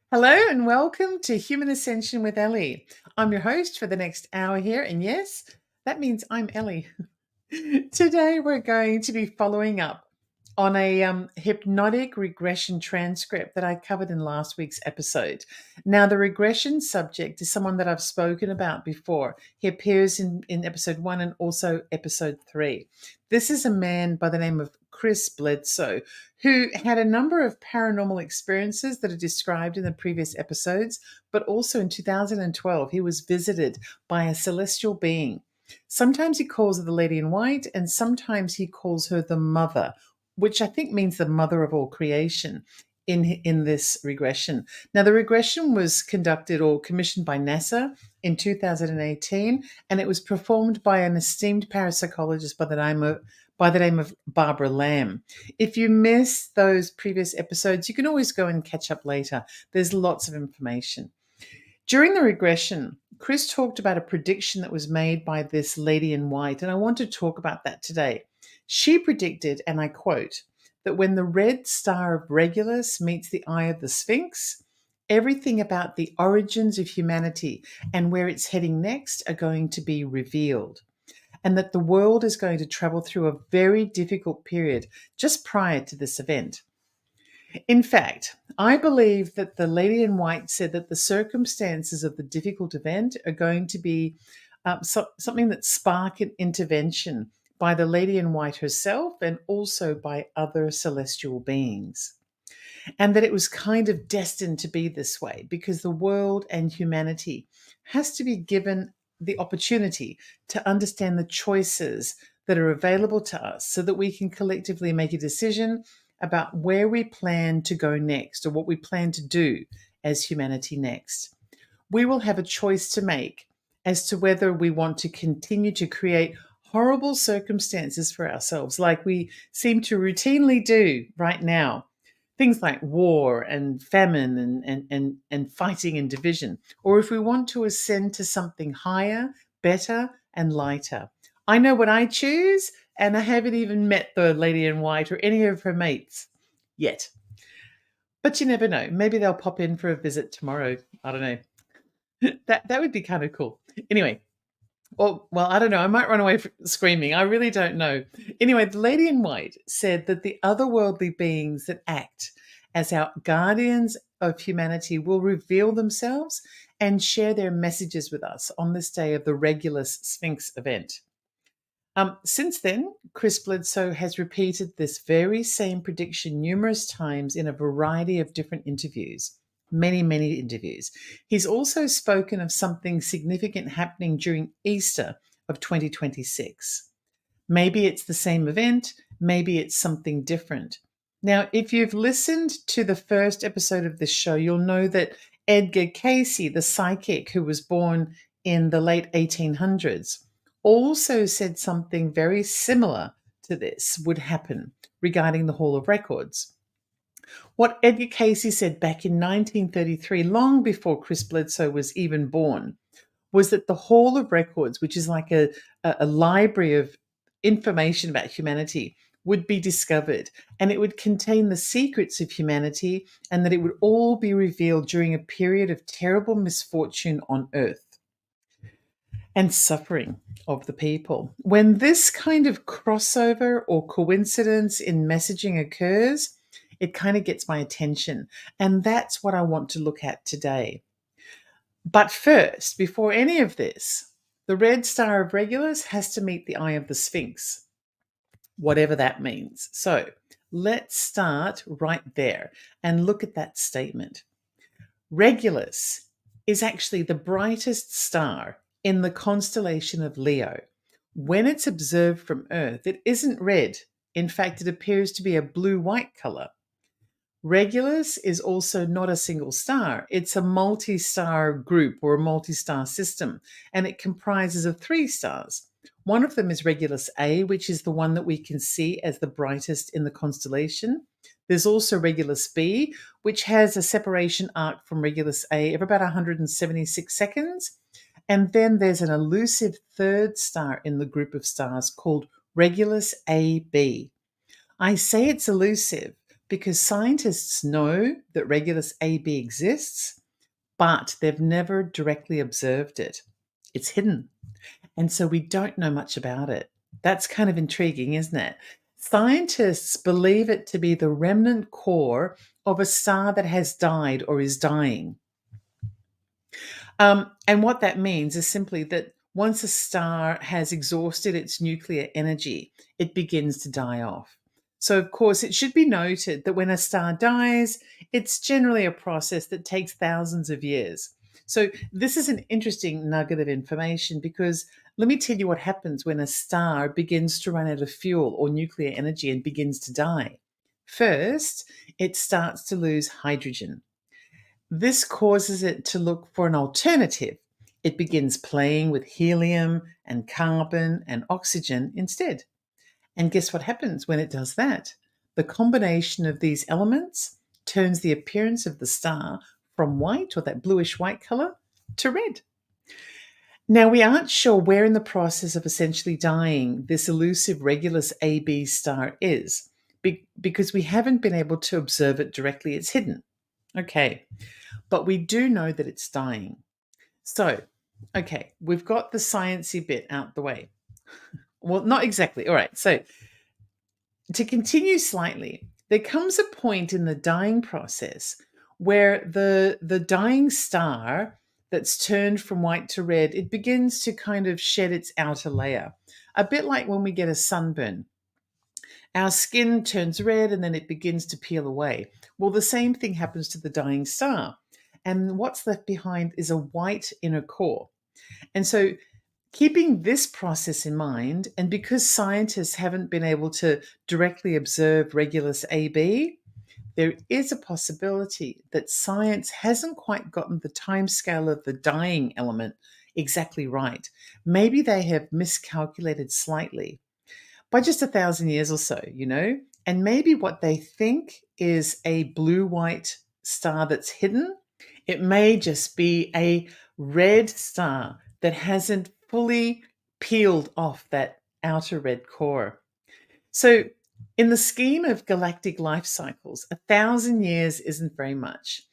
Hello and welcome to Human Ascension with Ellie. I'm your host for the next hour here, and yes, that means I'm Ellie. Today we're going to be following up on a hypnotic regression transcript that I covered in last week's episode. Now, the regression subject is someone that I've spoken about before. He appears in episode 1 and also episode 3. This is a man by the name of Chris Bledsoe, who had a number of paranormal experiences that are described in the previous episodes, but also in 2012, he was visited by a celestial being. Sometimes he calls her the Lady in White, and sometimes he calls her the Mother, which I think means the mother of all creation in this regression. Now, the regression was conducted or commissioned by NASA in 2018, and it was performed by an esteemed parapsychologist by the name of Barbara Lamb. If you missed those previous episodes, you can always go and catch up later. There's lots of information. During the regression, Chris talked about a prediction that was made by this lady in white, and I want to talk about that today. She predicted, and I quote, that when the red star of Regulus meets the eye of the Sphinx, everything about the origins of humanity and where it's heading next are going to be revealed, and that the world is going to travel through a very difficult period just prior to this event. In fact, I believe that the Lady in White said that the circumstances of the difficult event are going to be something that spark an intervention by the Lady in White herself and also by other celestial beings. And that it was kind of destined to be this way because the world and humanity has to be given the opportunity to understand the choices that are available to us so that we can collectively make a decision about where we plan to go next or what we plan to do as humanity next. We will have a choice to make as to whether we want to continue to create horrible circumstances for ourselves like we seem to routinely do right now. Things like war and famine and fighting and division, or if we want to ascend to something higher, better, and lighter. I know what I choose, and I haven't even met the Lady in White or any of her mates yet. But you never know. Maybe they'll pop in for a visit tomorrow. I don't know. That would be kind of cool. Anyway, well, I don't know. I might run away screaming. I really don't know. Anyway, the Lady in White said that the otherworldly beings that act as our guardians of humanity will reveal themselves and share their messages with us on this day of the Regulus Sphinx event. Since then, Chris Bledsoe has repeated this very same prediction numerous times in a variety of different interviews. Many interviews. He's also spoken of something significant happening during Easter of 2026. Maybe it's the same event, maybe it's something different. Now, if you've listened to the first episode of this show, you'll know that Edgar Cayce, the psychic who was born in the late 1800s, also said something very similar to this would happen regarding the Hall of Records. What Edgar Cayce said back in 1933, long before Chris Bledsoe was even born, was that the Hall of Records, which is like a library of information about humanity, would be discovered, and it would contain the secrets of humanity, and that it would all be revealed during a period of terrible misfortune on Earth and suffering of the people. When this kind of crossover or coincidence in messaging occurs, it kind of gets my attention. And that's what I want to look at today. But first, before any of this, the red star of Regulus has to meet the eye of the Sphinx, whatever that means. So let's start right there and look at that statement. Regulus is actually the brightest star in the constellation of Leo. When it's observed from Earth, it isn't red. In fact, it appears to be a blue-white color. Regulus is also not a single star. It's a multi-star group or a multi-star system, and it comprises of 3 stars. One of them is Regulus A, which is the one that we can see as the brightest in the constellation. There's also Regulus B, which has a separation arc from Regulus A of about 176 seconds. And then there's an elusive 3rd star in the group of stars called Regulus AB. I say it's elusive Because scientists know that Regulus AB exists, but they've never directly observed it. It's hidden. And so we don't know much about it. That's kind of intriguing, isn't it? Scientists believe it to be the remnant core of a star that has died or is dying. And what that means is simply that once a star has exhausted its nuclear energy, it begins to die off. So, of course, it should be noted that when a star dies, it's generally a process that takes thousands of years. So, this is an interesting nugget of information because let me tell you what happens when a star begins to run out of fuel or nuclear energy and begins to die. First, it starts to lose hydrogen. This causes it to look for an alternative. It begins playing with helium and carbon and oxygen instead. And guess what happens when it does that? The combination of these elements turns the appearance of the star from white or that bluish white color to red. Now, we aren't sure where in the process of essentially dying this elusive Regulus AB star is because we haven't been able to observe it directly. It's hidden. Okay. But we do know that it's dying. So, okay, we've got the sciencey bit out the way. Well, not exactly. All right. So, to continue slightly, there comes a point in the dying process where the dying star that's turned from white to red, it begins to kind of shed its outer layer. A bit like when we get a sunburn. Our skin turns red and then it begins to peel away. Well, the same thing happens to the dying star. And what's left behind is a white inner core. And so, keeping this process in mind, and because scientists haven't been able to directly observe Regulus AB, there is a possibility that science hasn't quite gotten the timescale of the dying element exactly right. Maybe they have miscalculated slightly by just 1,000 years or so, and maybe what they think is a blue-white star that's hidden, it may just be a red star that hasn't fully peeled off that outer red core. So, in the scheme of galactic life cycles, 1,000 years isn't very much.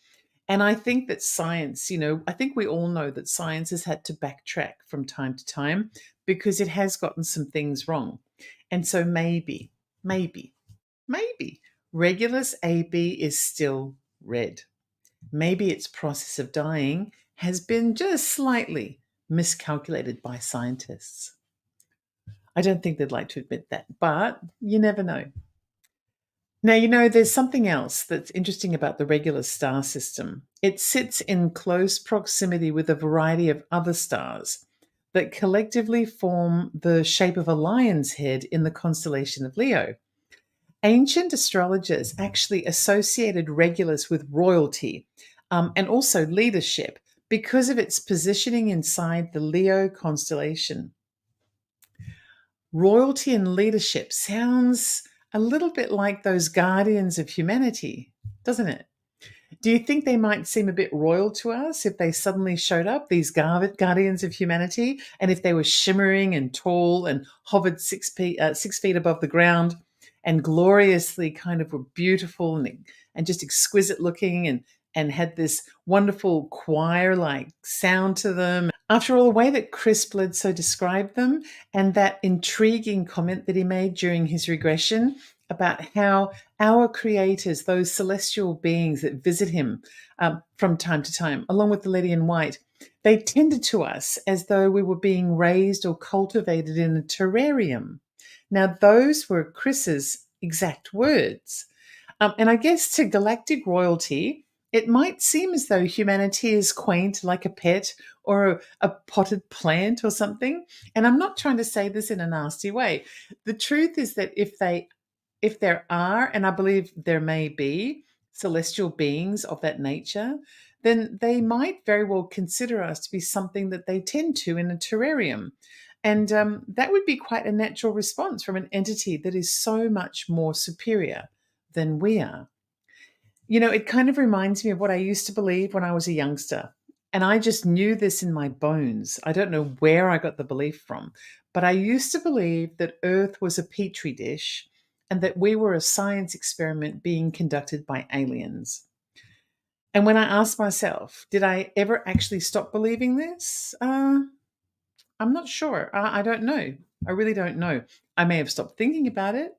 And I think that science, I think we all know that science has had to backtrack from time to time because it has gotten some things wrong. And so maybe Regulus AB is still red. Maybe its process of dying has been just slightly miscalculated by scientists. I don't think they'd like to admit that, but you never know. Now, there's something else that's interesting about the Regulus star system. It sits in close proximity with a variety of other stars that collectively form the shape of a lion's head in the constellation of Leo. Ancient astrologers actually associated Regulus with royalty and also leadership because of its positioning inside the Leo constellation. Royalty and leadership sounds a little bit like those guardians of humanity, doesn't it? Do you think they might seem a bit royal to us if they suddenly showed up, these guardians of humanity, and if they were shimmering and tall and hovered 6 feet above the ground and gloriously kind of were beautiful and just exquisite looking and had this wonderful choir-like sound to them? After all, the way that Chris Bledsoe described them and that intriguing comment that he made during his regression about how our creators, those celestial beings that visit him from time to time, along with the lady in white, they tended to us as though we were being raised or cultivated in a terrarium. Now, those were Chris's exact words. And I guess to galactic royalty, it might seem as though humanity is quaint like a pet or a potted plant or something. And I'm not trying to say this in a nasty way. The truth is that if there are, and I believe there may be, celestial beings of that nature, then they might very well consider us to be something that they tend to in a terrarium. And that would be quite a natural response from an entity that is so much more superior than we are. It kind of reminds me of what I used to believe when I was a youngster. And I just knew this in my bones. I don't know where I got the belief from, but I used to believe that Earth was a petri dish and that we were a science experiment being conducted by aliens. And when I asked myself, did I ever actually stop believing this? I'm not sure. I don't know. I really don't know. I may have stopped thinking about it,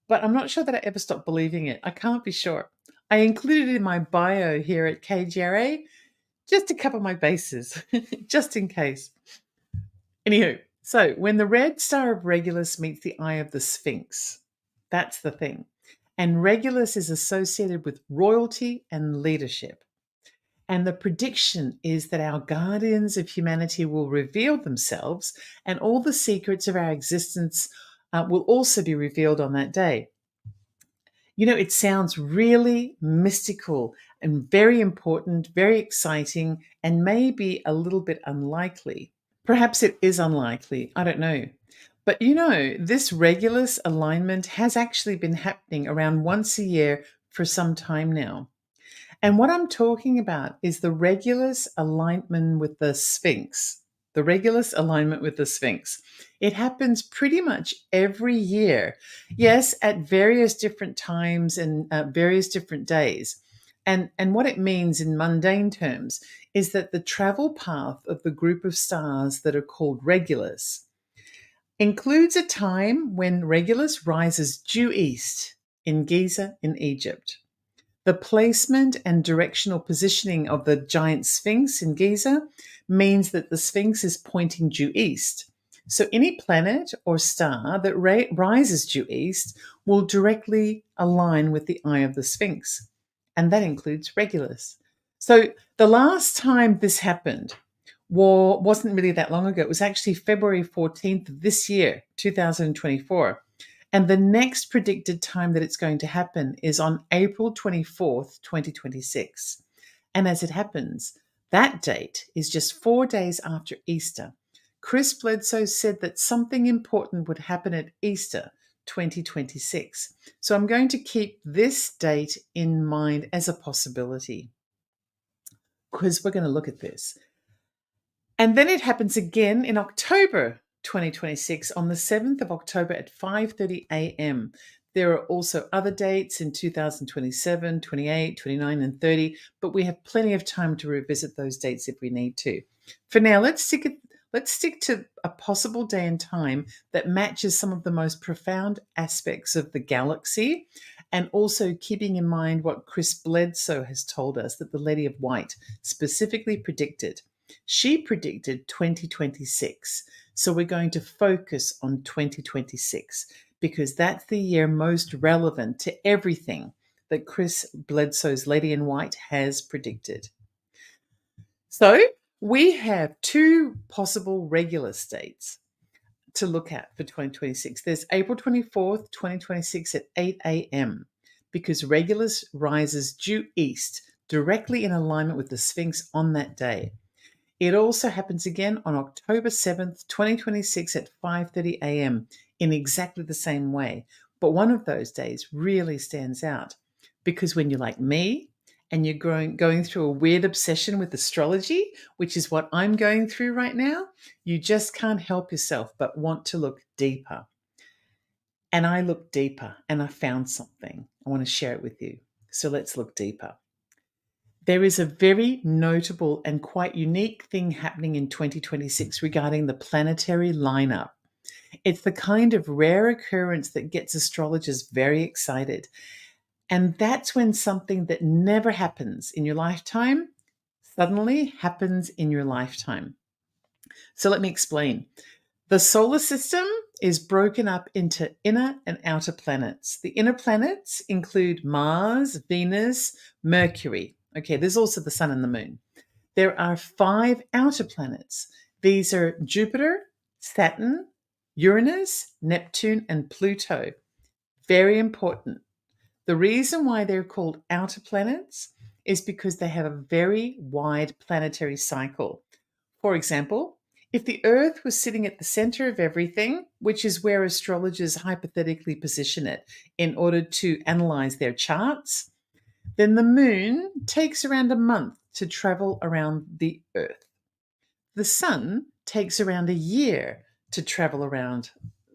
but I'm not sure that I ever stopped believing it. I can't be sure. I included it in my bio here at KGRA just to cover my bases, just in case. Anywho, so when the red star of Regulus meets the eye of the Sphinx, that's the thing. And Regulus is associated with royalty and leadership. And the prediction is that our guardians of humanity will reveal themselves, and all the secrets of our existence will also be revealed on that day. You know, it sounds really mystical and very important, very exciting, and maybe a little bit unlikely. Perhaps it is unlikely, I don't know. But you know, this Regulus alignment has actually been happening around once a year for some time now. And what I'm talking about is the Regulus alignment with the Sphinx. The Regulus alignment with the Sphinx. It happens pretty much every year. Yes, at various different times and various different days. And what it means in mundane terms is that the travel path of the group of stars that are called Regulus includes a time when Regulus rises due east in Giza in Egypt. The placement and directional positioning of the giant Sphinx in Giza means that the Sphinx is pointing due east. So any planet or star that rises due east will directly align with the eye of the Sphinx, and that includes Regulus. So the last time this happened wasn't really that long ago. It was actually February 14th of this year, 2024. And the next predicted time that it's going to happen is on April 24th, 2026. And as it happens, that date is just 4 days after Easter. Chris Bledsoe said that something important would happen at Easter 2026. So I'm going to keep this date in mind as a possibility because we're going to look at this. And then it happens again in October 2026 on the 7th of October at 5:30 a.m. There are also other dates in 2027, 28, 29, and 30, but we have plenty of time to revisit those dates if we need to. For now, let's stick to a possible day and time that matches some of the most profound aspects of the galaxy, and also keeping in mind what Chris Bledsoe has told us that the Lady of White specifically predicted. She predicted 2026. So we're going to focus on 2026 because that's the year most relevant to everything that Chris Bledsoe's Lady in White has predicted. So we have two possible Regulus dates to look at for 2026. There's April 24th, 2026 at 8 a.m. because Regulus rises due east, directly in alignment with the Sphinx on that day. It also happens again on October 7th, 2026 at 5:30 a.m. in exactly the same way. But one of those days really stands out because when you're like me and you're going through a weird obsession with astrology, which is what I'm going through right now, you just can't help yourself but want to look deeper. And I looked deeper and I found something. I want to share it with you. So let's look deeper. There is a very notable and quite unique thing happening in 2026 regarding the planetary lineup. It's the kind of rare occurrence that gets astrologers very excited. And that's when something that never happens in your lifetime suddenly happens in your lifetime. So let me explain. The solar system is broken up into inner and outer planets. The inner planets include Mars, Venus, Mercury. Okay, there's also the sun and the moon. There are 5 outer planets. These are Jupiter, Saturn, Uranus, Neptune, and Pluto. Very important. The reason why they're called outer planets is because they have a very wide planetary cycle. For example, if the Earth was sitting at the center of everything, which is where astrologers hypothetically position it in order to analyze their charts, then the moon takes around a month to travel around the Earth. The sun takes around a year to travel around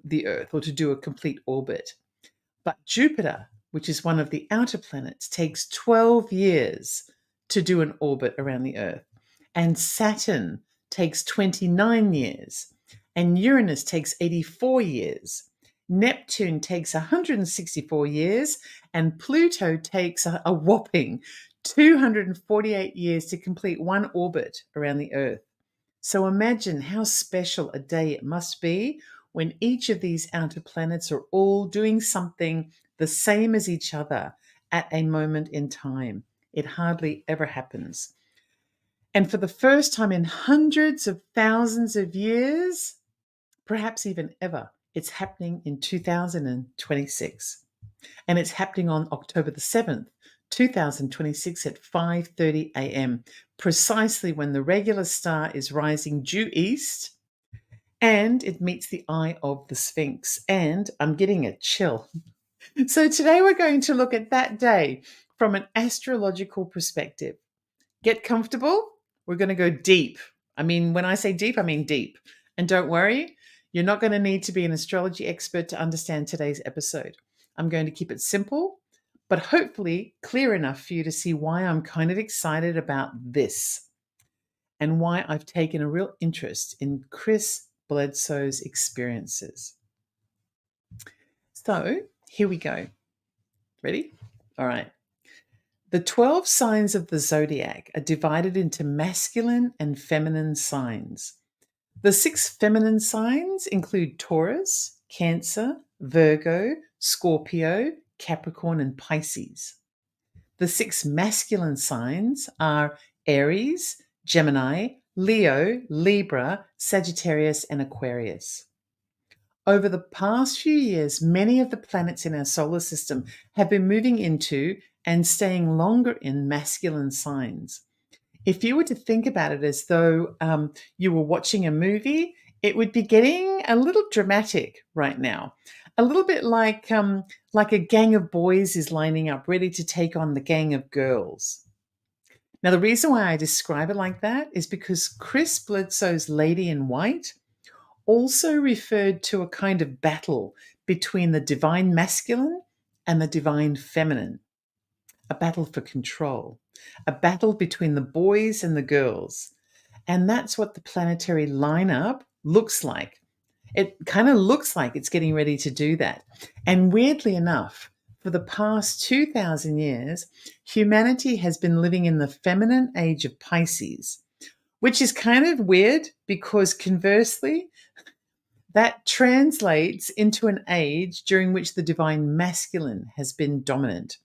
the Earth or to do a complete orbit. But Jupiter, which is one of the outer planets, takes 12 years to do an orbit around the Earth. And Saturn takes 29 years. And Uranus takes 84 years. Neptune takes 164 years. And Pluto takes a whopping 248 years to complete one orbit around the Earth. So imagine how special a day it must be when each of these outer planets are all doing something the same as each other at a moment in time. It hardly ever happens. And for the first time in hundreds of thousands of years, perhaps even ever, it's happening in 2026. And it's happening on October the 7th, 2026 at 5:30 a.m., precisely when the regular star is rising due east and it meets the eye of the Sphinx. And I'm getting a chill. So today we're going to look at that day from an astrological perspective. Get comfortable. We're going to go deep. I mean, when I say deep, I mean deep. And don't worry, you're not going to need to be an astrology expert to understand today's episode. I'm going to keep it simple, but hopefully clear enough for you to see why I'm kind of excited about this and why I've taken a real interest in Chris Bledsoe's experiences. So here we go. Ready? All right. The 12 signs of the zodiac are divided into masculine and feminine signs. The 6 feminine signs include Taurus, Cancer, Virgo, Scorpio, Capricorn, and Pisces. The 6 masculine signs are Aries, Gemini, Leo, Libra, Sagittarius, and Aquarius. Over the past few years, many of the planets in our solar system have been moving into and staying longer in masculine signs. If you were to think about it as though you were watching a movie, it would be getting a little dramatic right now. A little bit like a gang of boys is lining up ready to take on the gang of girls. Now, the reason why I describe it like that is because Chris Bledsoe's Lady in White also referred to a kind of battle between the divine masculine and the divine feminine, a battle for control, a battle between the boys and the girls. And that's what the planetary lineup looks like. It kind of looks like it's getting ready to do that. And weirdly enough, for the past 2,000 years, humanity has been living in the feminine age of Pisces, which is kind of weird because conversely, that translates into an age during which the divine masculine has been dominant.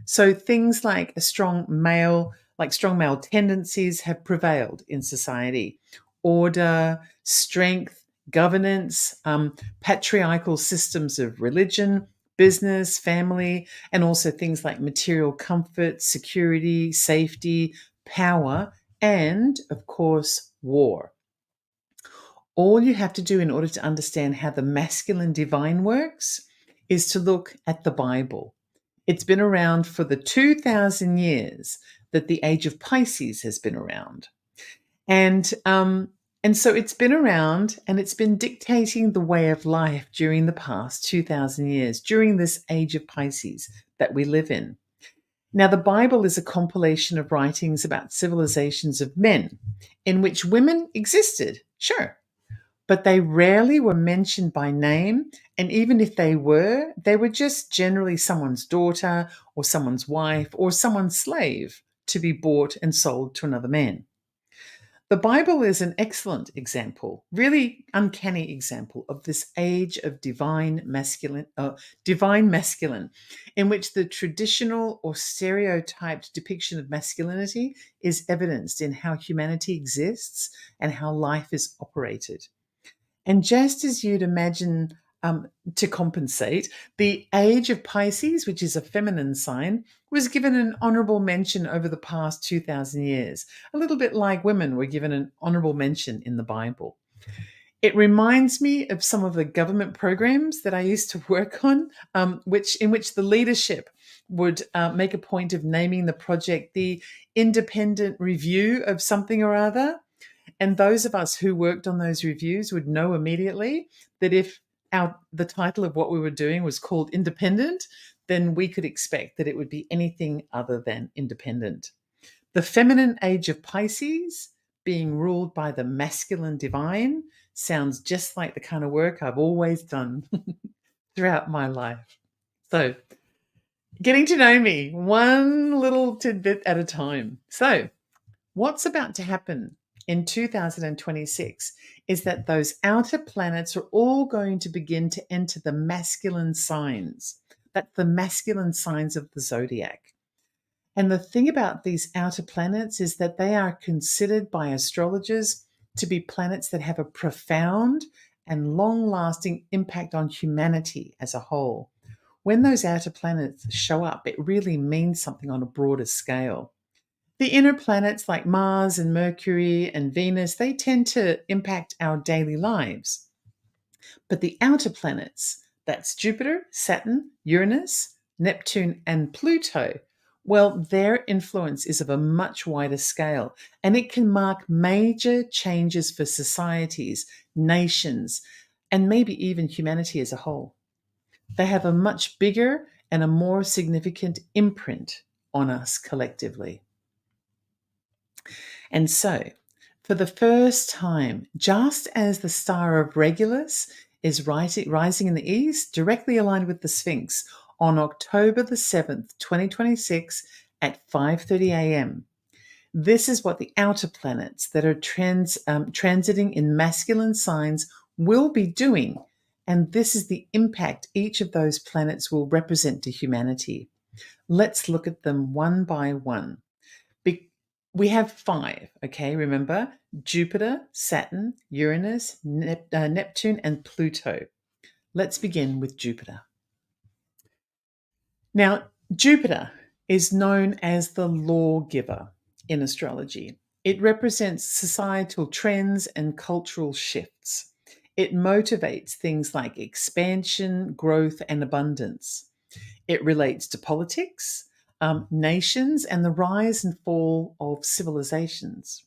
So things like strong male tendencies have prevailed in society. Order, strength, governance, patriarchal systems of religion, business, family, and also things like material comfort, security, safety, power, and of course, war. All you have to do in order to understand how the masculine divine works is to look at the Bible. It's been around for the 2,000 years that the age of Pisces has been around. And so it's been around and it's been dictating the way of life during the past 2,000 years, during this age of Pisces that we live in. Now, the Bible is a compilation of writings about civilizations of men in which women existed, sure, but they rarely were mentioned by name. And even if they were just generally someone's daughter or someone's wife or someone's slave to be bought and sold to another man. The Bible is an excellent example, really uncanny example of this age of divine masculine, in which the traditional or stereotyped depiction of masculinity is evidenced in how humanity exists and how life is operated. And just as you'd imagine to compensate, the age of Pisces, which is a feminine sign, was given an honorable mention over the past 2,000 years, a little bit like women were given an honorable mention in the Bible. It reminds me of some of the government programs that I used to work on, in which the leadership would make a point of naming the project the independent review of something or other. And those of us who worked on those reviews would know immediately that if the title of what we were doing was called Independent, then we could expect that it would be anything other than independent. The feminine age of Pisces, being ruled by the masculine divine, sounds just like the kind of work I've always done throughout my life. So, getting to know me one little tidbit at a time. So, what's about to happen in 2026 is that those outer planets are all going to begin to enter the masculine signs. That's the masculine signs of the zodiac. And the thing about these outer planets is that they are considered by astrologers to be planets that have a profound and long-lasting impact on humanity as a whole. When those outer planets show up, it really means something on a broader scale. The inner planets like Mars and Mercury and Venus, they tend to impact our daily lives. But the outer planets, that's Jupiter, Saturn, Uranus, Neptune, and Pluto, well, their influence is of a much wider scale, and it can mark major changes for societies, nations, and maybe even humanity as a whole. They have a much bigger and a more significant imprint on us collectively. And so, for the first time, just as the star of Regulus is rising in the east, directly aligned with the Sphinx, on October the 7th, 2026 at 5:30 a.m. This is what the outer planets that are transiting in masculine signs will be doing, and this is the impact each of those planets will represent to humanity. Let's look at them one by one. We have 5, okay? Remember, Jupiter, Saturn, Uranus, Neptune, and Pluto. Let's begin with Jupiter. Now, Jupiter is known as the lawgiver in astrology. It represents societal trends and cultural shifts. It motivates things like expansion, growth, and abundance. It relates to politics, nations, and the rise and fall of civilizations.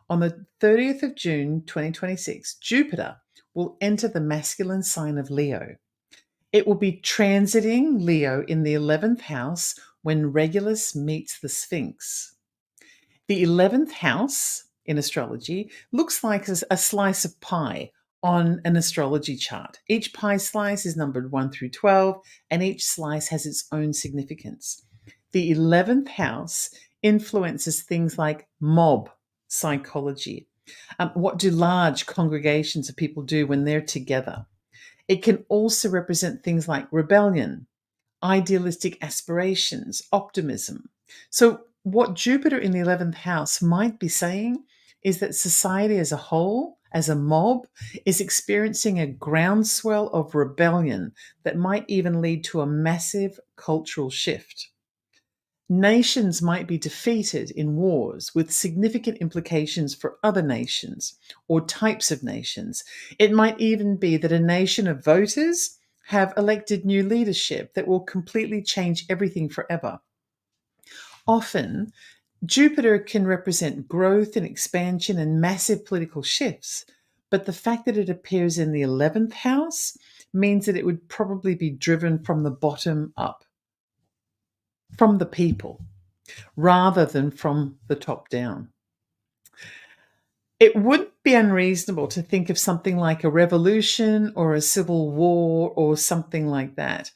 On the 30th of June 2026, Jupiter will enter the masculine sign of Leo. It will be transiting Leo in the 11th house when Regulus meets the Sphinx. The 11th house in astrology looks like a slice of pie on an astrology chart. Each pie slice is numbered 1 through 12, and each slice has its own significance. The 11th house influences things like mob psychology. What do large congregations of people do when they're together? It can also represent things like rebellion, idealistic aspirations, optimism. So, what Jupiter in the 11th house might be saying is that society as a whole, as a mob, is experiencing a groundswell of rebellion that might even lead to a massive cultural shift. Nations might be defeated in wars with significant implications for other nations or types of nations. It might even be that a nation of voters have elected new leadership that will completely change everything forever. Often, Jupiter can represent growth and expansion and massive political shifts, but the fact that it appears in the 11th house means that it would probably be driven from the bottom up, from the people, rather than from the top down. It would be unreasonable to think of something like a revolution or a civil war or something like that.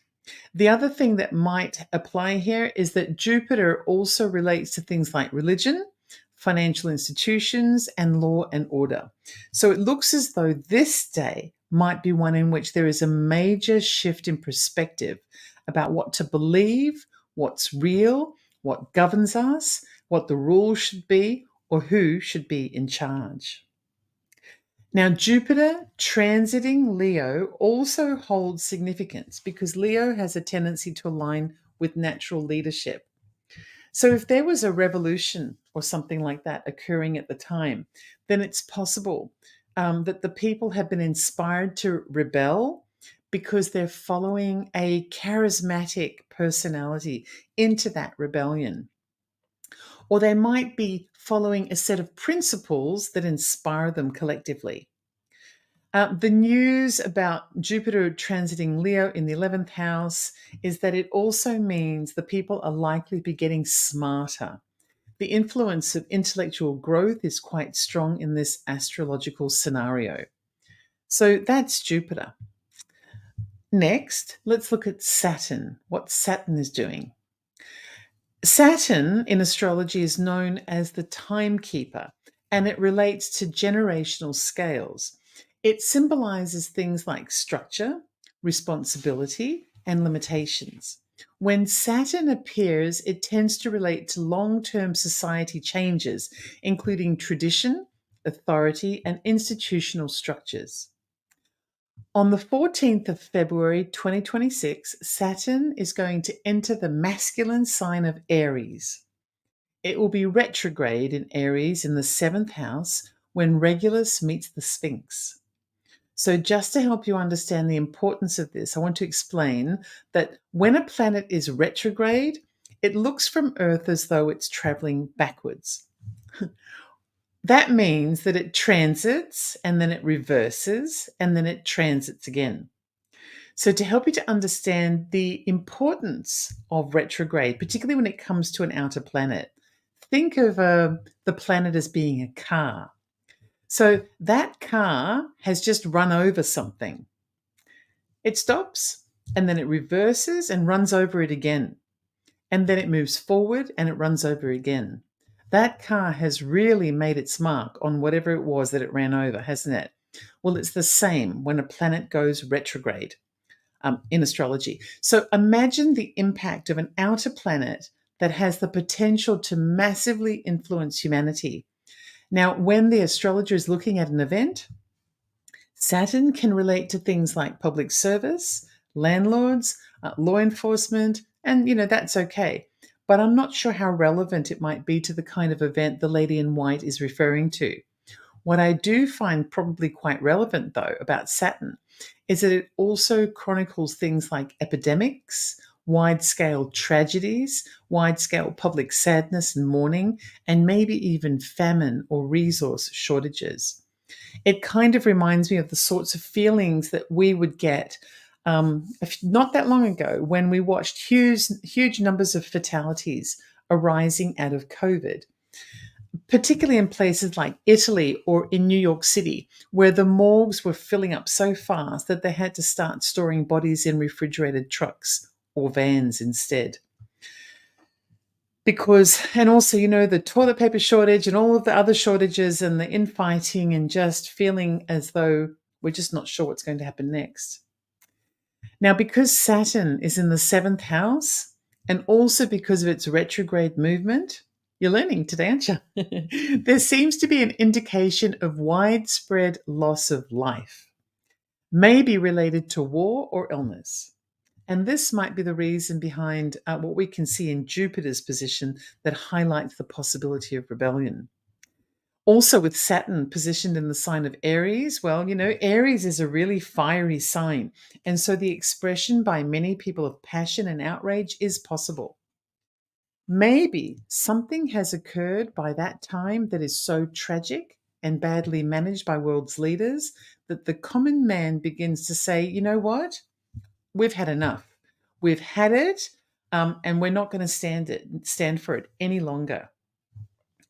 The other thing that might apply here is that Jupiter also relates to things like religion, financial institutions, and law and order. So it looks as though this day might be one in which there is a major shift in perspective about what to believe, what's real, what governs us, what the rules should be, or who should be in charge. Now, Jupiter transiting Leo also holds significance because Leo has a tendency to align with natural leadership. So if there was a revolution or something like that occurring at the time, then it's possible that the people have been inspired to rebel because they're following a charismatic personality into that rebellion. Or they might be following a set of principles that inspire them collectively. The news about Jupiter transiting Leo in the 11th house is that it also means the people are likely to be getting smarter. The influence of intellectual growth is quite strong in this astrological scenario. So that's Jupiter. Next, let's look at Saturn, what Saturn is doing. Saturn in astrology is known as the timekeeper, and it relates to generational scales. It symbolizes things like structure, responsibility, and limitations. When Saturn appears, it tends to relate to long-term society changes, including tradition, authority, and institutional structures. On the 14th of February 2026, Saturn is going to enter the masculine sign of Aries. It will be retrograde in Aries in the 7th house when Regulus meets the Sphinx. So, just to help you understand the importance of this, I want to explain that when a planet is retrograde, it looks from Earth as though it's traveling backwards. That means that it transits and then it reverses and then it transits again. So, to help you to understand the importance of retrograde, particularly when it comes to an outer planet, think of the planet as being a car. So, that car has just run over something. It stops and then it reverses and runs over it again. And then it moves forward and it runs over again. That car has really made its mark on whatever it was that it ran over, hasn't it? Well, it's the same when a planet goes retrograde in astrology. So imagine the impact of an outer planet that has the potential to massively influence humanity. Now, when the astrologer is looking at an event, Saturn can relate to things like public service, landlords, law enforcement, and that's okay. But I'm not sure how relevant it might be to the kind of event the lady in white is referring to. What I do find probably quite relevant, though, about Saturn is that it also chronicles things like epidemics, wide-scale tragedies, wide-scale public sadness and mourning, and maybe even famine or resource shortages. It kind of reminds me of the sorts of feelings that we would get not that long ago when we watched huge numbers of fatalities arising out of COVID, particularly in places like Italy or in New York City, where the morgues were filling up so fast that they had to start storing bodies in refrigerated trucks or vans instead. And also, the toilet paper shortage and all of the other shortages and the infighting and just feeling as though we're just not sure what's going to happen next. Now, because Saturn is in the 7th house and also because of its retrograde movement, you're learning today, aren't you? There seems to be an indication of widespread loss of life, maybe related to war or illness. And this might be the reason behind what we can see in Jupiter's position that highlights the possibility of rebellion. Also, with Saturn positioned in the sign of Aries, well, Aries is a really fiery sign. And so the expression by many people of passion and outrage is possible. Maybe something has occurred by that time that is so tragic and badly managed by world's leaders that the common man begins to say, you know what? We've had enough. We've had it, and we're not going to stand for it any longer.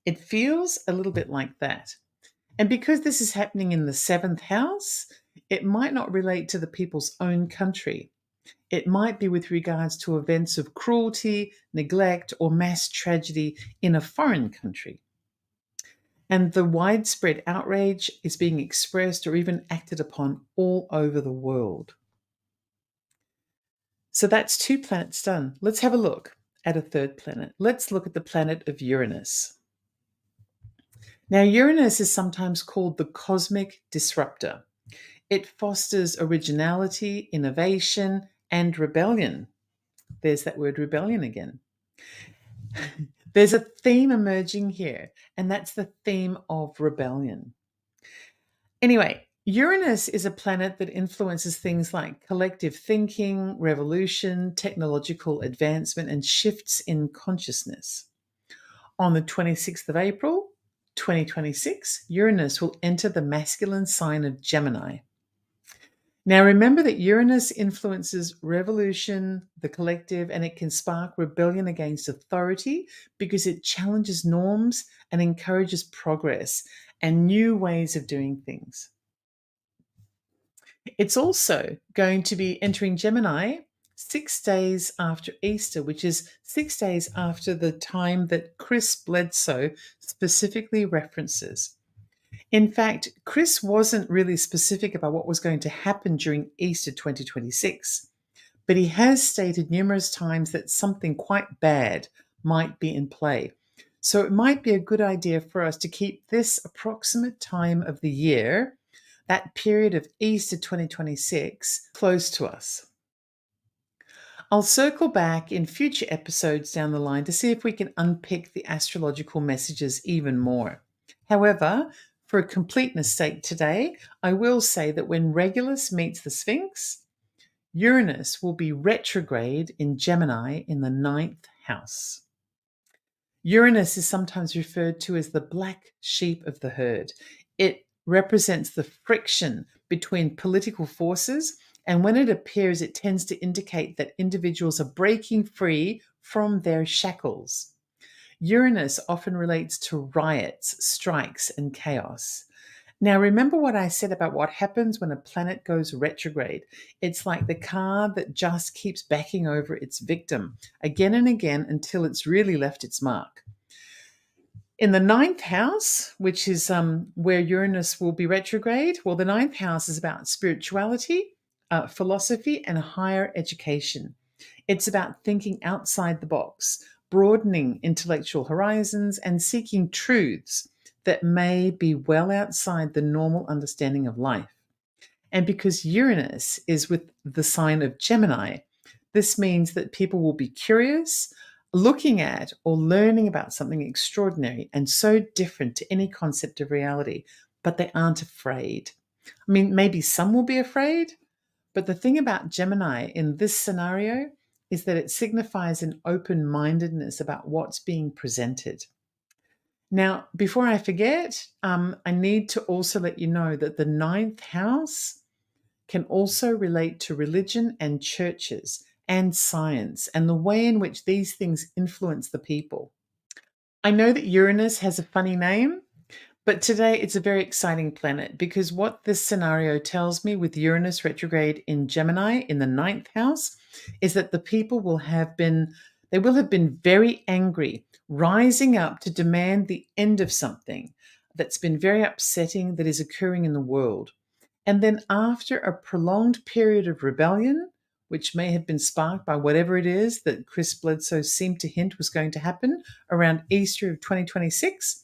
It feels a little bit like that. And because this is happening in the 7th house, it might not relate to the people's own country. It might be with regards to events of cruelty, neglect, or mass tragedy in a foreign country. And the widespread outrage is being expressed or even acted upon all over the world. So that's 2 planets done. Let's have a look at a 3rd planet. Let's look at the planet of Uranus. Now, Uranus is sometimes called the cosmic disruptor. It fosters originality, innovation, and rebellion. There's that word rebellion again. There's a theme emerging here, and that's the theme of rebellion. Anyway, Uranus is a planet that influences things like collective thinking, revolution, technological advancement, and shifts in consciousness. On the 26th of April, 2026, Uranus will enter the masculine sign of Gemini. Now, remember that Uranus influences revolution, the collective, and it can spark rebellion against authority because it challenges norms and encourages progress and new ways of doing things. It's also going to be entering Gemini 6 days after Easter, which is 6 days after the time that Chris Bledsoe specifically references. In fact, Chris wasn't really specific about what was going to happen during Easter 2026, but he has stated numerous times that something quite bad might be in play. So it might be a good idea for us to keep this approximate time of the year, that period of Easter 2026, close to us. I'll circle back in future episodes down the line to see if we can unpick the astrological messages even more. However, for completeness sake today, I will say that when Regulus meets the Sphinx, Uranus will be retrograde in Gemini in the 9th house. Uranus is sometimes referred to as the black sheep of the herd. It represents the friction between political forces, and when it appears, it tends to indicate that individuals are breaking free from their shackles. Uranus often relates to riots, strikes, and chaos. Now, remember what I said about what happens when a planet goes retrograde. It's like the car that just keeps backing over its victim again and again until it's really left its mark. In the 9th house, which is where Uranus will be retrograde, well, the 9th house is about spirituality, philosophy, and higher education. It's about thinking outside the box, broadening intellectual horizons, and seeking truths that may be well outside the normal understanding of life. And because Uranus is with the sign of Gemini, this means that people will be curious, looking at or learning about something extraordinary and so different to any concept of reality, but they aren't afraid. I mean, maybe some will be afraid, but the thing about Gemini in this scenario is that it signifies an open-mindedness about what's being presented. Now, before I forget, I need to also let you know that the 9th house can also relate to religion and churches and science and the way in which these things influence the people. I know that Uranus has a funny name, but today it's a very exciting planet because what this scenario tells me with Uranus retrograde in Gemini in the 9th house is that the people will have been very angry, rising up to demand the end of something that's been very upsetting that is occurring in the world. And then after a prolonged period of rebellion, which may have been sparked by whatever it is that Chris Bledsoe seemed to hint was going to happen around Easter of 2026,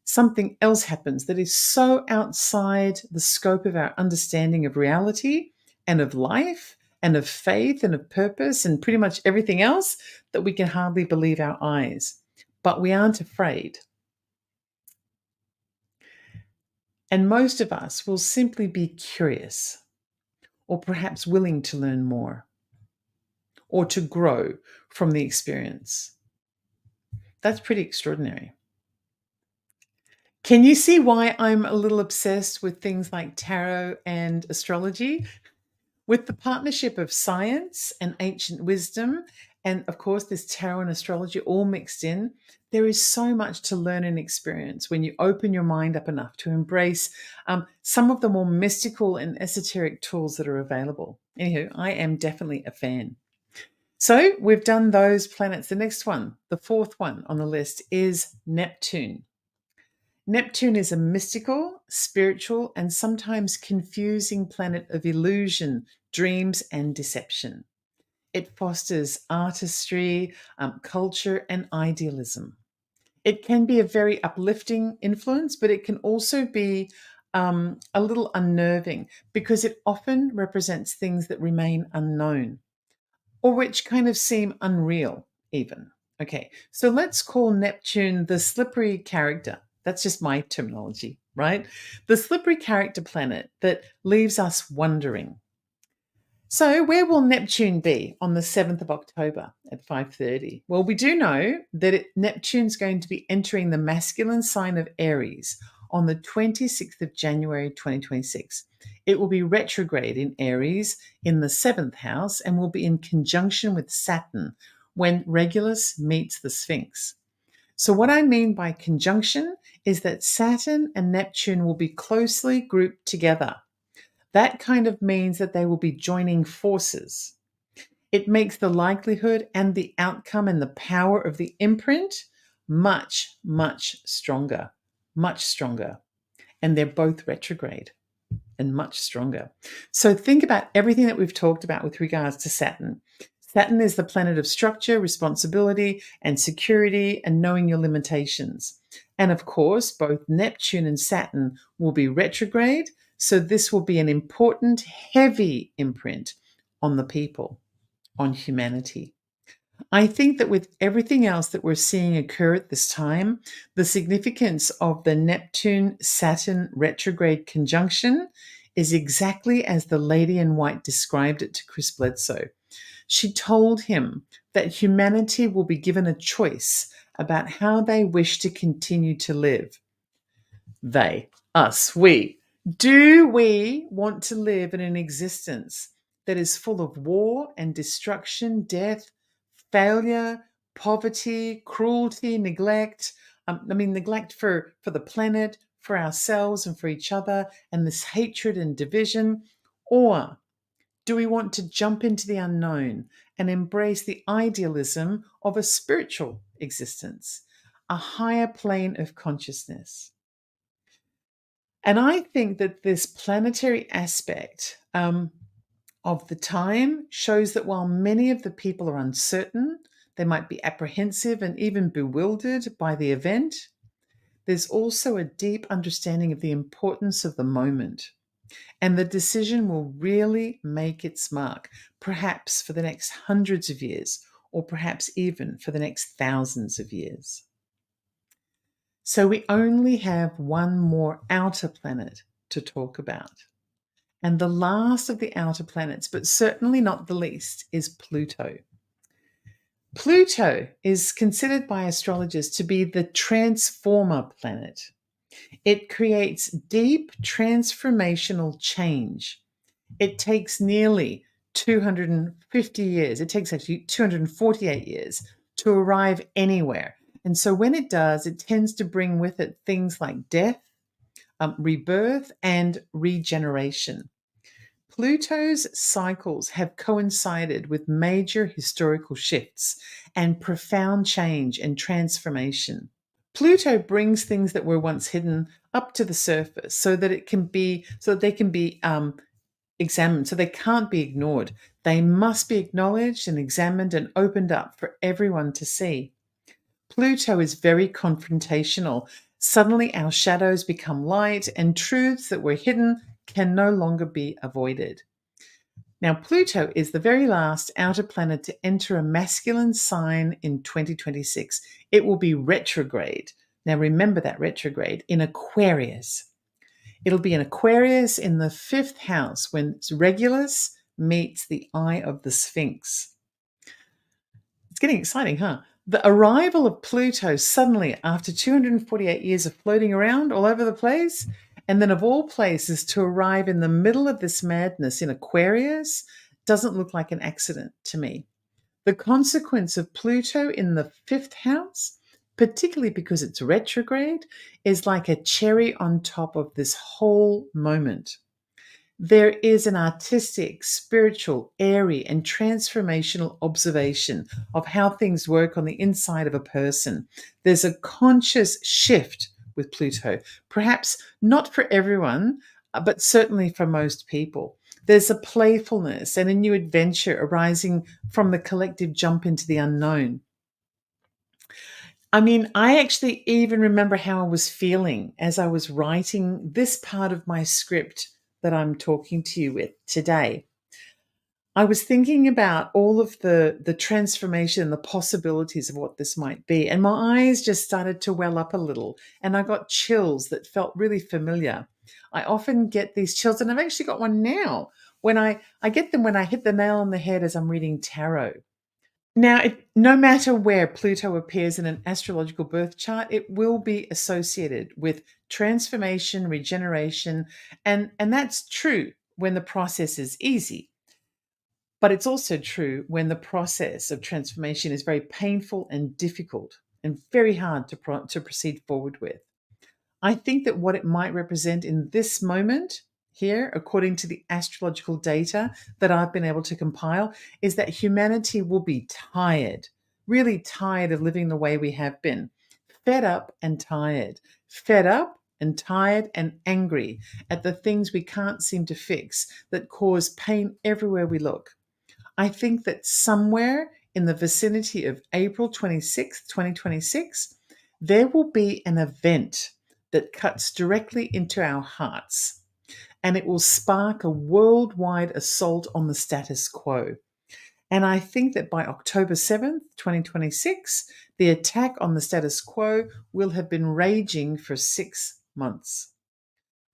something else happens that is so outside the scope of our understanding of reality and of life and of faith and of purpose and pretty much everything else that we can hardly believe our eyes. But we aren't afraid. And most of us will simply be curious or perhaps willing to learn more or to grow from the experience. That's pretty extraordinary. Can you see why I'm a little obsessed with things like tarot and astrology? With the partnership of science and ancient wisdom, and of course, this tarot and astrology all mixed in, there is so much to learn and experience when you open your mind up enough to embrace some of the more mystical and esoteric tools that are available. Anywho, I am definitely a fan. So we've done those planets. The next one, the 4th one on the list, is Neptune. Neptune is a mystical, spiritual, and sometimes confusing planet of illusion, dreams, and deception. It fosters artistry, culture, and idealism. It can be a very uplifting influence, but it can also be a little unnerving because it often represents things that remain unknown or which kind of seem unreal even. Okay, so let's call Neptune the slippery character. That's just my terminology, right? The slippery character planet that leaves us wondering. So where will Neptune be on the 7th of October at 5:30? Well, we do know that Neptune's going to be entering the masculine sign of Aries on the 26th of January 2026. It will be retrograde in Aries in the 7th house and will be in conjunction with Saturn when Regulus meets the Sphinx. So what I mean by conjunction is that Saturn and Neptune will be closely grouped together. That kind of means that they will be joining forces. It makes the likelihood and the outcome and the power of the imprint much, much stronger, much stronger. And they're both retrograde and much stronger. So think about everything that we've talked about with regards to Saturn. Saturn is the planet of structure, responsibility, and security, and knowing your limitations. And of course, both Neptune and Saturn will be retrograde. So this will be an important, heavy imprint on the people, on humanity. I think that with everything else that we're seeing occur at this time, the significance of the Neptune-Saturn retrograde conjunction is exactly as the lady in white described it to Chris Bledsoe. She told him that humanity will be given a choice about how they wish to continue to live. They, us, we. Do we want to live in an existence that is full of war and destruction, death, failure, poverty, cruelty, neglect? Neglect for the planet, for ourselves and for each other, and this hatred and division? Or do we want to jump into the unknown and embrace the idealism of a spiritual existence, a higher plane of consciousness? And I think that this planetary aspect of the time shows that while many of the people are uncertain, they might be apprehensive and even bewildered by the event, there's also a deep understanding of the importance of the moment. And the decision will really make its mark, perhaps for the next hundreds of years, or perhaps even for the next thousands of years. So we only have one more outer planet to talk about. And the last of the outer planets, but certainly not the least, is Pluto. Pluto is considered by astrologers to be the transformer planet. It creates deep transformational change. It takes nearly 250 years. It takes actually 248 years to arrive anywhere. And so when it does, it tends to bring with it things like death, rebirth, and regeneration. Pluto's cycles have coincided with major historical shifts and profound change and transformation. Pluto brings things that were once hidden up to the surface so that they can be examined, so they can't be ignored. They must be acknowledged and examined and opened up for everyone to see. Pluto is very confrontational. Suddenly our shadows become light and truths that were hidden can no longer be avoided. Now, Pluto is the very last outer planet to enter a masculine sign in 2026. It will be retrograde. Now, remember that retrograde in Aquarius. It'll be in Aquarius in the 5th house when Regulus meets the eye of the Sphinx. It's getting exciting, huh? The arrival of Pluto suddenly after 248 years of floating around all over the place, and then of all places to arrive in the middle of this madness in Aquarius, doesn't look like an accident to me. The consequence of Pluto in the 5th house, particularly because it's retrograde, is like a cherry on top of this whole moment. There is an artistic, spiritual, airy, and transformational observation of how things work on the inside of a person. There's a conscious shift with Pluto, perhaps not for everyone, but certainly for most people. There's a playfulness and a new adventure arising from the collective jump into the unknown. I actually even remember how I was feeling as I was writing this part of my script that I'm talking to you with today. I was thinking about all of the transformation, the possibilities of what this might be. And my eyes just started to well up a little and I got chills that felt really familiar. I often get these chills, and I've actually got one now when I get them when I hit the nail on the head as I'm reading tarot. Now, no matter where Pluto appears in an astrological birth chart, it will be associated with transformation, regeneration, and that's true when the process is easy. But it's also true when the process of transformation is very painful and difficult and very hard to proceed forward with. I think that what it might represent in this moment here, according to the astrological data that I've been able to compile, is that humanity will be tired, really tired of living the way we have been, fed up and tired, fed up and tired and angry at the things we can't seem to fix that cause pain everywhere we look. I think that somewhere in the vicinity of April 26th, 2026, there will be an event that cuts directly into our hearts, and it will spark a worldwide assault on the status quo. And I think that by October 7th, 2026, the attack on the status quo will have been raging for 6 months.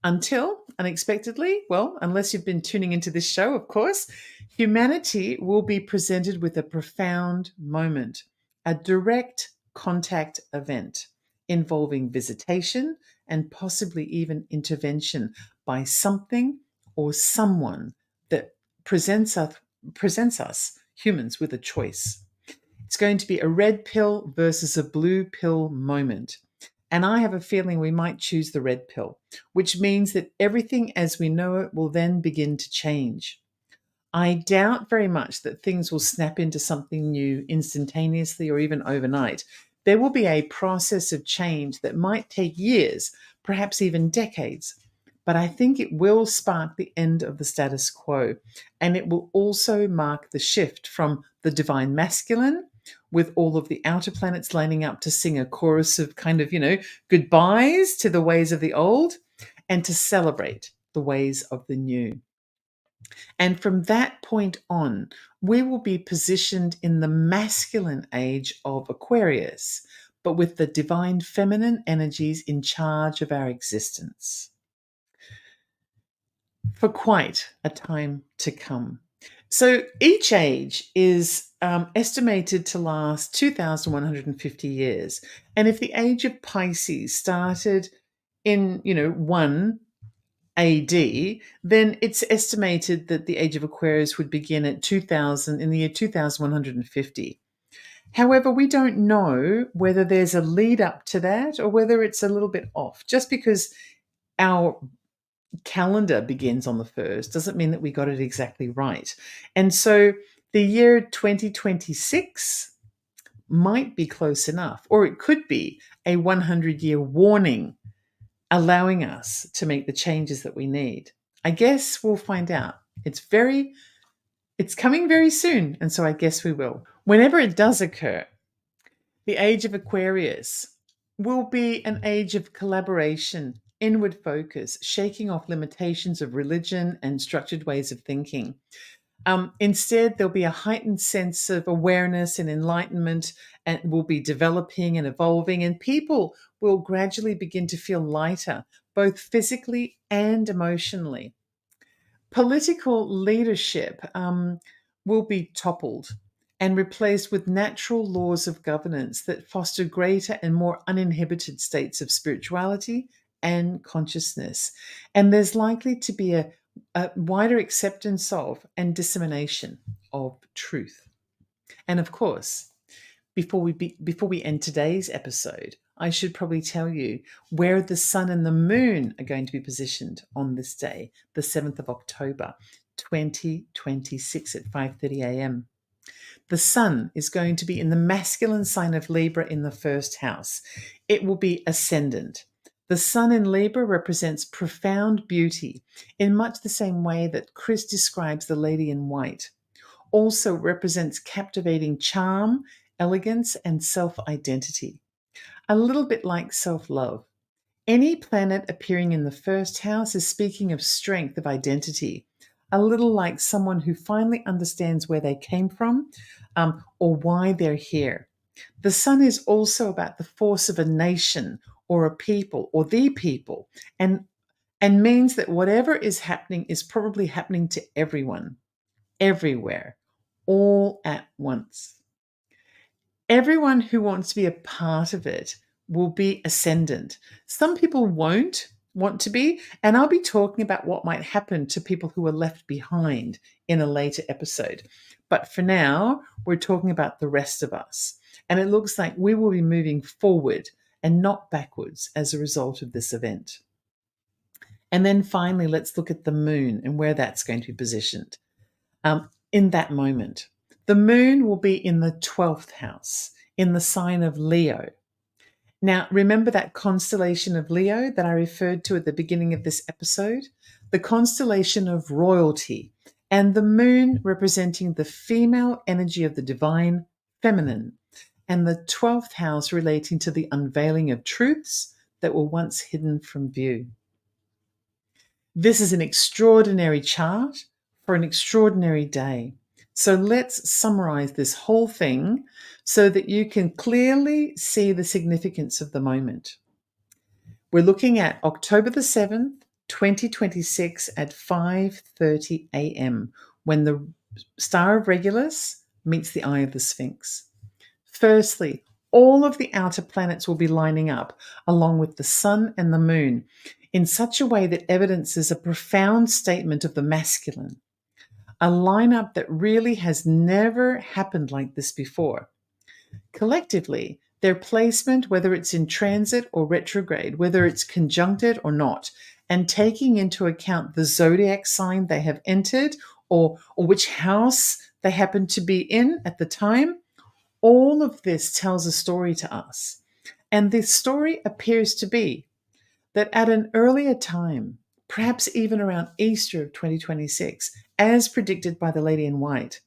Until, unexpectedly, well, unless you've been tuning into this show, of course, humanity will be presented with a profound moment, a direct contact event involving visitation and possibly even intervention by something or someone that presents us humans with a choice. It's going to be a red pill versus a blue pill moment. And I have a feeling we might choose the red pill, which means that everything as we know it will then begin to change. I doubt very much that things will snap into something new instantaneously or even overnight. There will be a process of change that might take years, perhaps even decades. But I think it will spark the end of the status quo. And it will also mark the shift from the divine masculine, with all of the outer planets lining up to sing a chorus of kind of, goodbyes to the ways of the old and to celebrate the ways of the new. And from that point on, we will be positioned in the masculine age of Aquarius, but with the divine feminine energies in charge of our existence for quite a time to come. So each age is estimated to last 2,150 years. And if the age of Pisces started in, 1 AD, then it's estimated that the age of Aquarius would begin at 2000 in the year 2150. However, we don't know whether there's a lead up to that or whether it's a little bit off. Just because our calendar begins on the 1st doesn't mean that we got it exactly right. And so the year 2026 might be close enough, or it could be a 100-year warning allowing us to make the changes that we need. I guess we'll find out. It's coming very soon, and so I guess we will. Whenever it does occur, the age of Aquarius will be an age of collaboration, inward focus, shaking off limitations of religion and structured ways of thinking. Instead, there'll be a heightened sense of awareness and enlightenment, and will be developing and evolving, and people will gradually begin to feel lighter, both physically and emotionally. Political leadership will be toppled and replaced with natural laws of governance that foster greater and more uninhibited states of spirituality and consciousness. And there's likely to be a wider acceptance of and dissemination of truth. And of course, before we end today's episode, I should probably tell you where the sun and the moon are going to be positioned on this day, the 7th of October, 2026 at 5:30 a.m. The sun is going to be in the masculine sign of Libra in the 1st house. It will be ascendant. The sun in Libra represents profound beauty in much the same way that Chris describes the lady in white. Also represents captivating charm, elegance, and self-identity. A little bit like self-love. Any planet appearing in the 1st house is speaking of strength of identity. A little like someone who finally understands where they came from, or why they're here. The sun is also about the force of a nation or a people or the people, and means that whatever is happening is probably happening to everyone, everywhere, all at once. Everyone who wants to be a part of it will be ascendant. Some people won't want to be, and I'll be talking about what might happen to people who are left behind in a later episode. But for now, we're talking about the rest of us. And it looks like we will be moving forward and not backwards as a result of this event. And then finally, let's look at the moon and where that's going to be positioned in that moment. The moon will be in the 12th house, in the sign of Leo. Now, remember that constellation of Leo that I referred to at the beginning of this episode? The constellation of royalty, and the moon representing the female energy of the divine feminine, and the 12th house relating to the unveiling of truths that were once hidden from view. This is an extraordinary chart for an extraordinary day. So let's summarize this whole thing so that you can clearly see the significance of the moment. We're looking at October the 7th, 2026 at 5:30 a.m. when the star of Regulus meets the eye of the Sphinx. Firstly, all of the outer planets will be lining up along with the sun and the moon in such a way that evidences a profound statement of the masculine, a lineup that really has never happened like this before. Collectively, their placement, whether it's in transit or retrograde, whether it's conjuncted or not, and taking into account the zodiac sign they have entered or which house they happen to be in at the time, all of this tells a story to us. And this story appears to be that at an earlier time, perhaps even around Easter of 2026, as predicted by the Lady in White,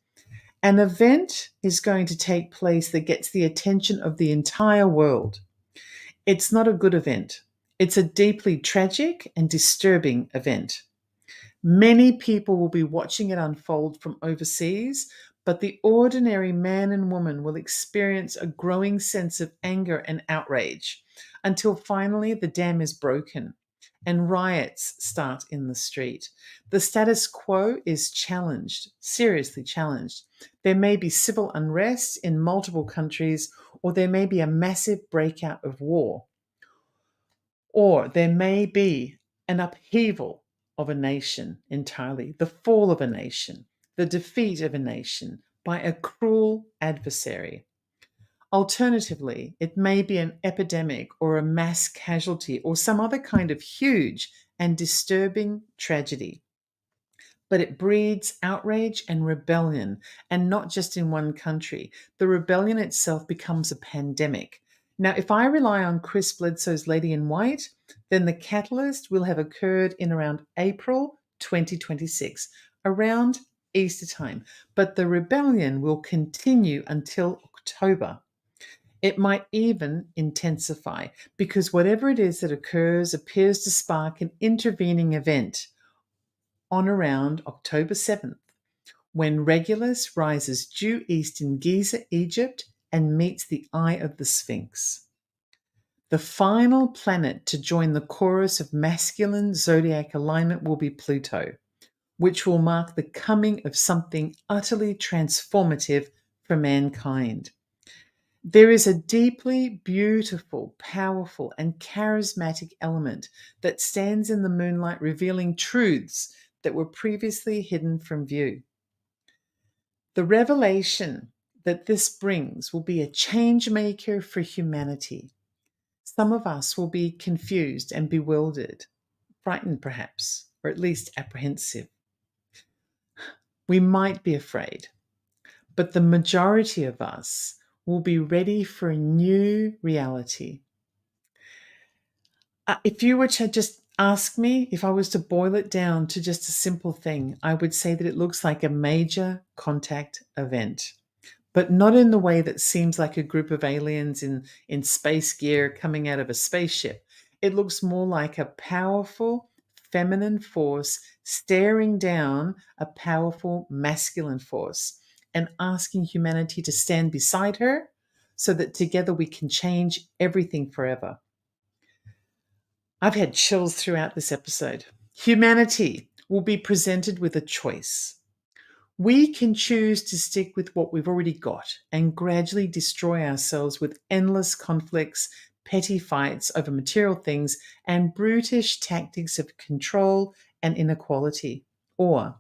an event is going to take place that gets the attention of the entire world. It's not a good event. It's a deeply tragic and disturbing event. Many people will be watching it unfold from overseas, but the ordinary man and woman will experience a growing sense of anger and outrage until finally the dam is broken and riots start in the street. The status quo is challenged, seriously challenged. There may be civil unrest in multiple countries, or there may be a massive breakout of war, or there may be an upheaval of a nation entirely, the fall of a nation, the defeat of a nation by a cruel adversary. Alternatively, it may be an epidemic or a mass casualty or some other kind of huge and disturbing tragedy. But it breeds outrage and rebellion, and not just in one country. The rebellion itself becomes a pandemic. Now, if I rely on Chris Bledsoe's Lady in White, then the catalyst will have occurred in around April 2026, around Easter time. But the rebellion will continue until October. It might even intensify because whatever it is that occurs appears to spark an intervening event on around October 7th, when Regulus rises due east in Giza, Egypt, and meets the eye of the Sphinx. The final planet to join the chorus of masculine zodiac alignment will be Pluto, which will mark the coming of something utterly transformative for mankind. There is a deeply beautiful, powerful, and charismatic element that stands in the moonlight, revealing truths that were previously hidden from view. The revelation that this brings will be a change maker for humanity. Some of us will be confused and bewildered, frightened perhaps, or at least apprehensive. We might be afraid, but the majority of us will be ready for a new reality. If you were to just ask me, if I was to boil it down to just a simple thing, I would say that it looks like a major contact event, but not in the way that seems like a group of aliens in space gear coming out of a spaceship. It looks more like a powerful feminine force staring down a powerful masculine force and asking humanity to stand beside her so that together we can change everything forever. I've had chills throughout this episode. Humanity will be presented with a choice. We can choose to stick with what we've already got and gradually destroy ourselves with endless conflicts, petty fights over material things, and brutish tactics of control and inequality. Or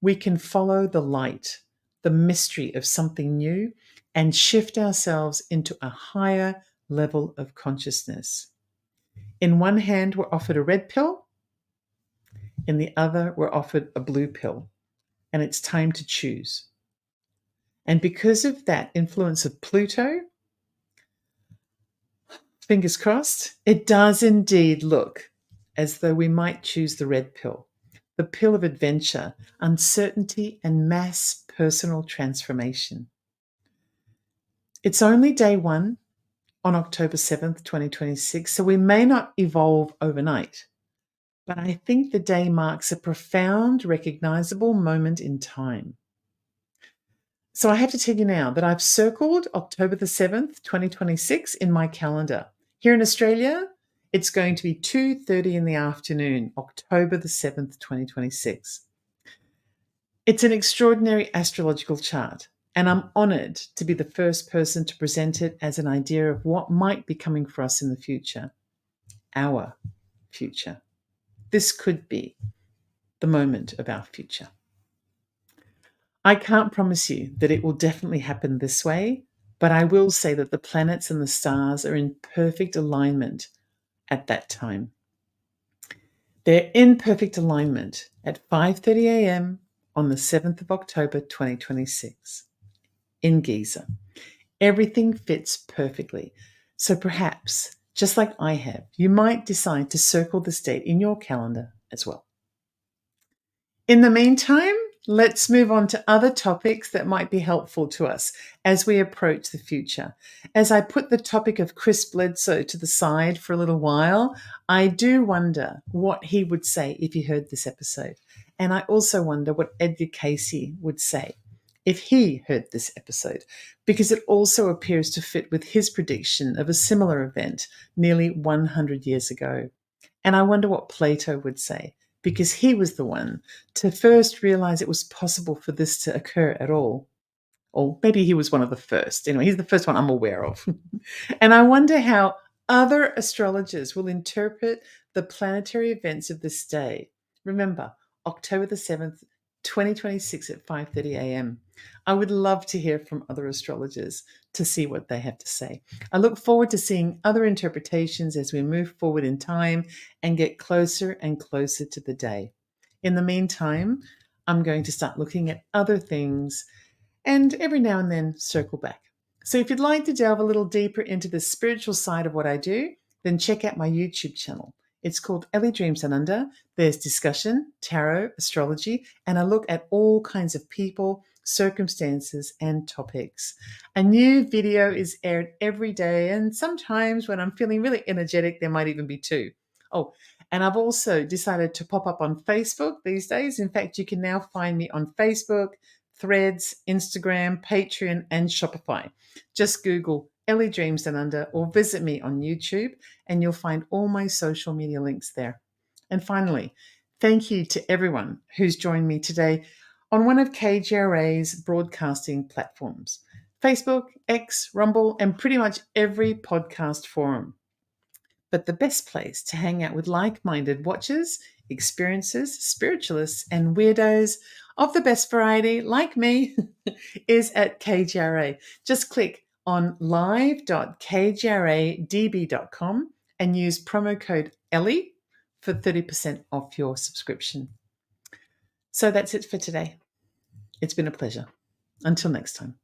we can follow the light, the mystery of something new, and shift ourselves into a higher level of consciousness. In one hand, we're offered a red pill. In the other, we're offered a blue pill. And it's time to choose. And because of that influence of Pluto, fingers crossed, it does indeed look as though we might choose the red pill, the pill of adventure, uncertainty, and mass personal transformation. It's only day one on October 7th, 2026, so we may not evolve overnight, but I think the day marks a profound, recognizable moment in time. So I have to tell you now that I've circled October the 7th, 2026 in my calendar. Here in Australia, it's going to be 2:30 in the afternoon, October the 7th, 2026. It's an extraordinary astrological chart, and I'm honoured to be the first person to present it as an idea of what might be coming for us in the future, our future. This could be the moment of our future. I can't promise you that it will definitely happen this way, but I will say that the planets and the stars are in perfect alignment at that time. They're in perfect alignment at 5:30 a.m. on the 7th of October, 2026 in Giza. Everything fits perfectly. So perhaps, just like I have, you might decide to circle this date in your calendar as well. In the meantime, let's move on to other topics that might be helpful to us as we approach the future. As I put the topic of Chris Bledsoe to the side for a little while, I do wonder what he would say if he heard this episode. And I also wonder what Edgar Casey would say if he heard this episode, because it also appears to fit with his prediction of a similar event nearly 100 years ago. And I wonder what Plato would say, because he was the one to first realize it was possible for this to occur at all. Or maybe he was one of the first. Anyway, he's the first one I'm aware of. And I wonder how other astrologers will interpret the planetary events of this day. Remember, October the 7th, 2026 at 5:30 a.m. I would love to hear from other astrologers to see what they have to say. I look forward to seeing other interpretations as we move forward in time and get closer and closer to the day. In the meantime, I'm going to start looking at other things and every now and then circle back. So if you'd like to delve a little deeper into the spiritual side of what I do, then check out my YouTube channel. It's called Ellie Dreams Down Under. There's discussion, tarot, astrology, and I look at all kinds of people, circumstances, and topics. A new video is aired every day, and sometimes when I'm feeling really energetic, there might even be two. Oh, and I've also decided to pop up on Facebook these days. In fact, you can now find me on Facebook, Threads, Instagram, Patreon, and Shopify. Just Google Ellie Dreams Down Under or visit me on YouTube and you'll find all my social media links there. And finally, thank you to everyone who's joined me today on one of KGRA's broadcasting platforms, Facebook, X, Rumble, and pretty much every podcast forum. But the best place to hang out with like-minded watchers, experiencers, spiritualists, and weirdos of the best variety, like me, is at KGRA. Just click on live.kgradb.com and use promo code Ellie for 30% off your subscription. So that's it for today. It's been a pleasure. Until next time.